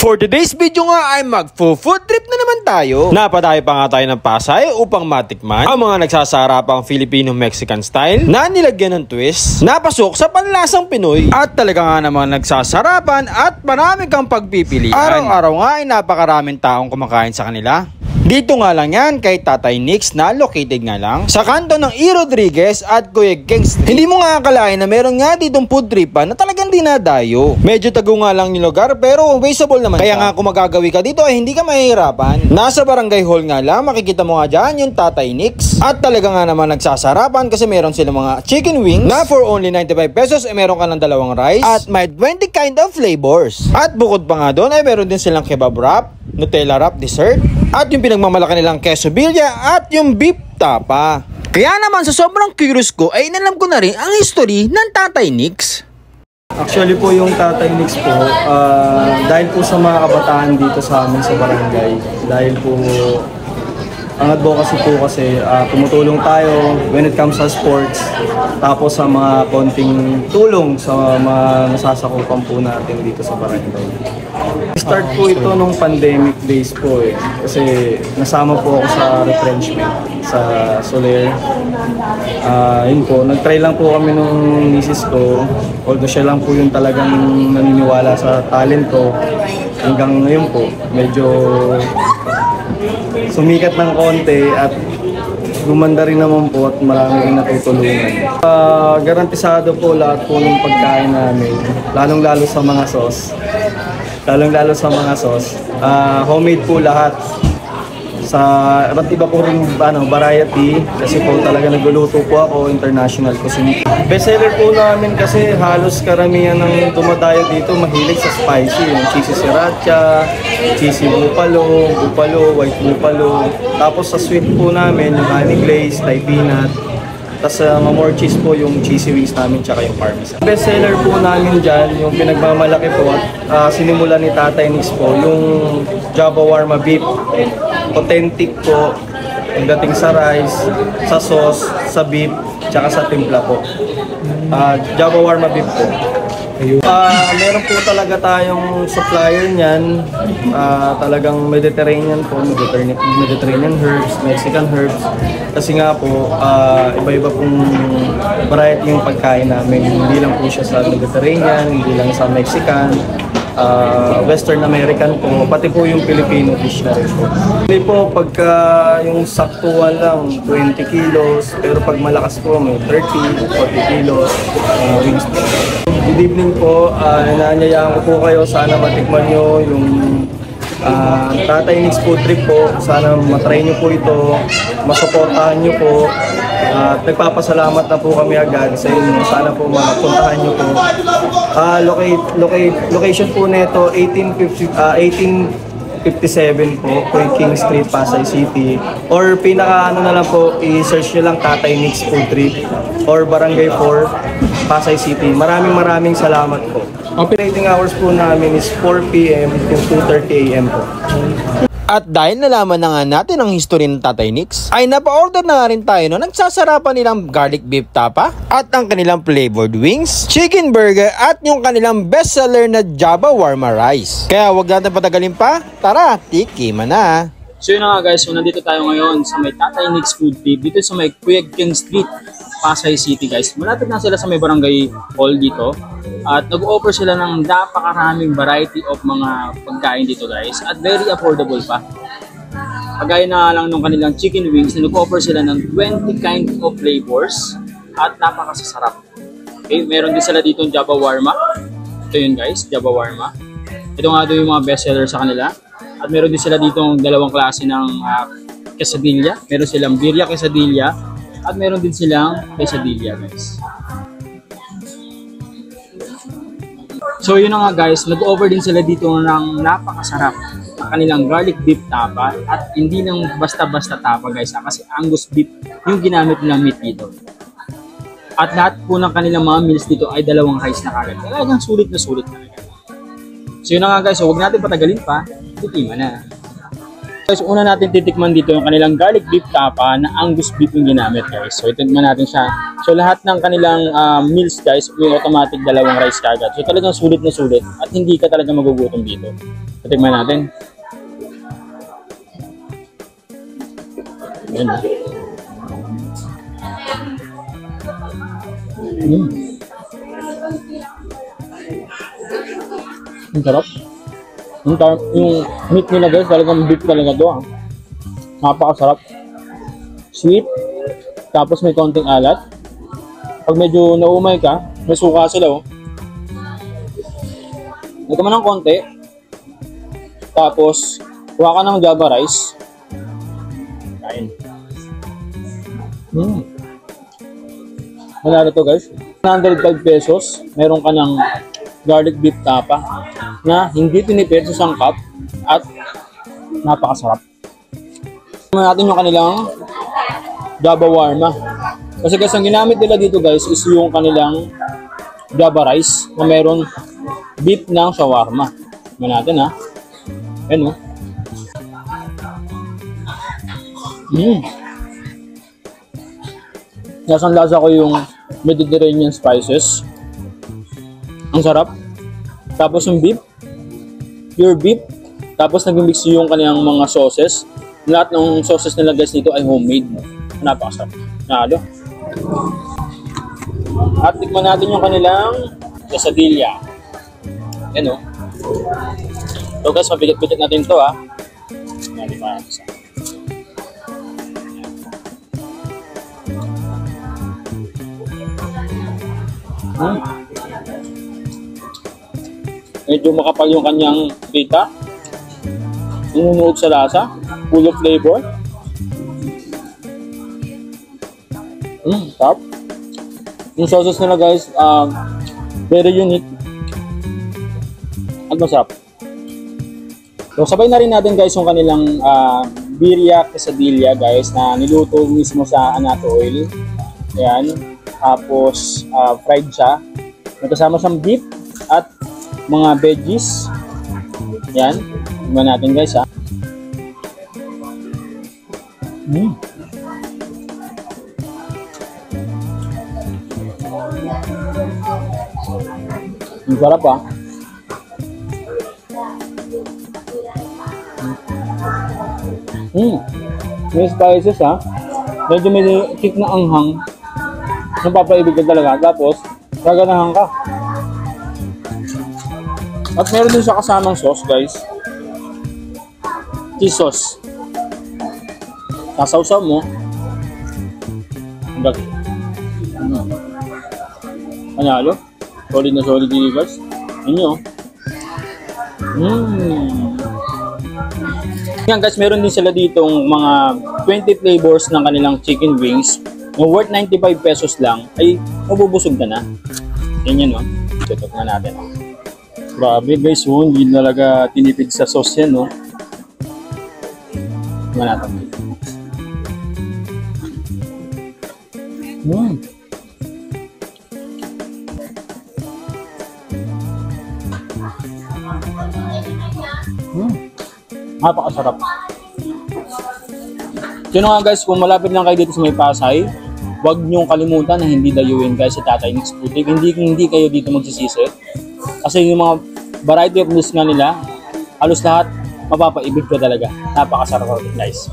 For today's video nga ay mag-food trip na naman tayo. Napadayo pa nga tayo ng Pasay upang matikman ang mga nagsasarapang Filipino-Mexican style na nilagyan ng twist, napasok sa panlasang Pinoy. At talaga nga namang nagsasarapan at marami kang pagpipilian. Araw-araw nga ay napakaraming taong kumakain sa kanila. Dito nga lang yan kay Tatay Nix na located nga lang sa kanto ng E. Rodriguez at Kuya Kings. Hindi mo nga akalain na meron nga ditong food tripan na talagang dinadayo. Medyo tago nga lang yung lugar pero wasteable naman. Kaya nga kung magagawi ka dito ay hindi ka mahihirapan. Nasa barangay hall nga lang, makikita mo nga dyan yung Tatay Nix. At talaga nga naman nagsasarapan kasi meron silang mga chicken wings na for only 95 pesos ay meron ka ng dalawang rice at may 20 kind of flavors. At bukod pa nga doon ay meron din silang kebab wrap, Nutella wrap dessert, at yung pinagmamalaki nilang quesadilla at yung beef tapa. Kaya naman sa sobrang curious ko ay inalam ko na rin ang history ng Tatay Nix. Actually po yung Tatay Nix po, dahil po sa mga kabataan dito sa amin sa barangay, dahil po ang advocacy po kasi tumutulong tayo when it comes sa sports, tapos sa mga konting tulong sa mga nasasakupan po natin dito sa barangay. Start po ito nung pandemic days po kasi nasama po ako sa retrenchment sa Soler. Yun po, nag-try lang po kami nung misis ko, although siya lang po yung talagang naniniwala sa talent ko. Hanggang ngayon po, medyo sumikat ng konti at gumanda rin naman po at marami rin natutulungan. Garantisado po lahat po ng pagkain namin, lalong-lalo sa mga sauce. Lalong-lalo sa mga sauce. Homemade po lahat. Sa iba't iba po rin variety kasi po talaga nagluluto po ako international cuisine. Bestseller po namin kasi halos karamihan ng dumadayo dito mahilig sa spicy. Yung cheesy sriracha, cheesy buffalo, white buffalo. Tapos sa sweet po namin yung honey glaze, Thai peanut. Tapos more cheese po yung cheesy wings namin tsaka yung parmesan. Bestseller po namin dyan, yung pinagmamalaki po at sinimula ni Tatay Nix po, yung Java Warma beef. Authentic po, yung dating sa rice, sa sauce, sa beef, tsaka sa timpla po. Java Warma beef po. Meron po talaga tayong supplier niyan, talagang Mediterranean po, Mediterranean herbs, Mexican herbs. Kasi nga po, iba-iba pong variety yung pagkain namin. Hindi lang po siya sa Mediterranean, hindi lang sa Mexican, Western American po, pati po yung Filipino dish na rin po. Hindi po, pagka yung saktuan lang, 20 kilos, pero pag malakas po, may 30, 40 kilos wings po. Good evening po, inaanyayaan ko po kayo, sana matikman nyo yung Tatay Nix food trip po. Sana matry nyo po ito, masuportahan nyo po. At nagpapasalamat na po kami agad sa inyo. Sana po mapuntahan nyo po. Location po nito 1857 po, Kuya King Street, Pasay City. Or pinaka na lang po, i-search nyo lang Tatay Nix food trip or Barangay 4, Pasay City. Maraming salamat po. Operating hours po namin is 4 PM to 2:30 AM po. At dahil nalaman na nga natin ang history ng Tatay Nix, ay napa-order na nga rin tayo no nagsasarapan nilang garlic beef tapa at ang kanilang flavored wings, chicken burger at yung kanilang bestseller na Java Warma rice. Kaya wag natin patagalin pa, tara, tikiman na! So yun na nga guys, so nandito tayo ngayon sa may Tatay Nix food trip dito sa may Kuya King Street, Pasay City guys. Malapit na sila sa may barangay hall dito at nag-offer sila ng napakaraming variety of mga pagkain dito guys at very affordable pa. Kagaya na lang nung kanilang chicken wings na nag-offer sila ng 20 kind of flavors at napakasasarap. Okay, meron din sila dito ng Java Warma. Ito yun guys, Java Warma. Ito nga doon yung mga bestseller sa kanila. At meron din sila dito ng dalawang klase ng quesadilla. Meron silang birria quesadilla at meron din silang quesadilla guys. So yun na nga guys, nag-offer din sila dito ng napakasarap ang kanilang garlic beef tapa at hindi nang basta-basta tapa guys kasi Angus beef yung ginamit nilang meat dito. At lahat po ng kanilang mga meals dito ay dalawang rice na kagad. Talagang sulit na sulit talaga. So yun na nga guys, so huwag natin patagalin pa, tikiman na. Guys, una natin titikman dito yung kanilang garlic beef tapa na Angus beef yung ginamit guys. So itikman natin siya. So lahat ng kanilang meals guys, may automatic dalawang rice kagad. So talagang sulit na sulit at hindi ka talaga magugutom dito. Titikman natin. Yan. Ang sarap. Yung meat nila guys, talagang beef talaga to. Napakasarap. Sweet. Tapos may konting alat. Pag medyo naumay ka, may suka sila oh. Ito man ng konti. Tapos, kuha ka ng Java rice. Kain. Wala na to guys. 105 pesos. Meron ka ng garlic beef tapa na hindi tinipid sa sangkap at napakasarap. Tingnan natin yung kanilang Java warma. Kasi guys, ang ginamit nila dito guys is yung kanilang Java rice na meron beef ng shawarma. Tingnan natin ha. Ayan o. Lasang lasa ko yung Mediterranean spices. Ang sarap. Tapos yung beef, pure beef. Tapos nag-mix yung kanilang mga sauces. Lahat ng sauces nila guys nito ay homemade. Napakasarap. Nalo. At tikman natin yung kanilang quesadilla. Yan o. So guys, mabigat-bigat natin ito ha. Yan, di ba? Medyo makapal yung kanyang pita. Inunuot sa lasa. Full of flavor. Sarap. Yung sauces nila guys, very unique. At masarap. So sabay na rin natin guys yung kanilang birria quesadilla guys na niluto mismo sa anato oil. Ayan. Tapos fried siya. Nagkasama siyang beef at mga veggies. Yan. Tingnan natin guys ha. Ang sarap ha. May spices ha. Medyo may kick na anghang. Napapaibig ka talaga. Tapos, gaganahan ka. At meron din siya kasamang sauce, guys. Cheese sauce. Sasawsaw mo. Panalo. Solid na solid dito, guys. Inyo. Yan, guys. Meron din sila ditong mga 20 flavors ng kanilang chicken wings. Yung worth 95 pesos lang, ay mabubusog ka na. Yan yan, no? Check na natin, no? Grabe guys, hindi talaga tinipid sa sauce yan, no? Tingnan natin. Napakasarap. Yun nga guys, kung malapit lang kayo dito sa may Pasay, huwag niyong kalimutan na hindi dayuin guys sa Tatay Nick's Boutique. Hindi kayo dito magsisisi. Kasi yung mga variety of meals nga nila, halos lahat mapapaibig ka talaga. Napakasarap guys.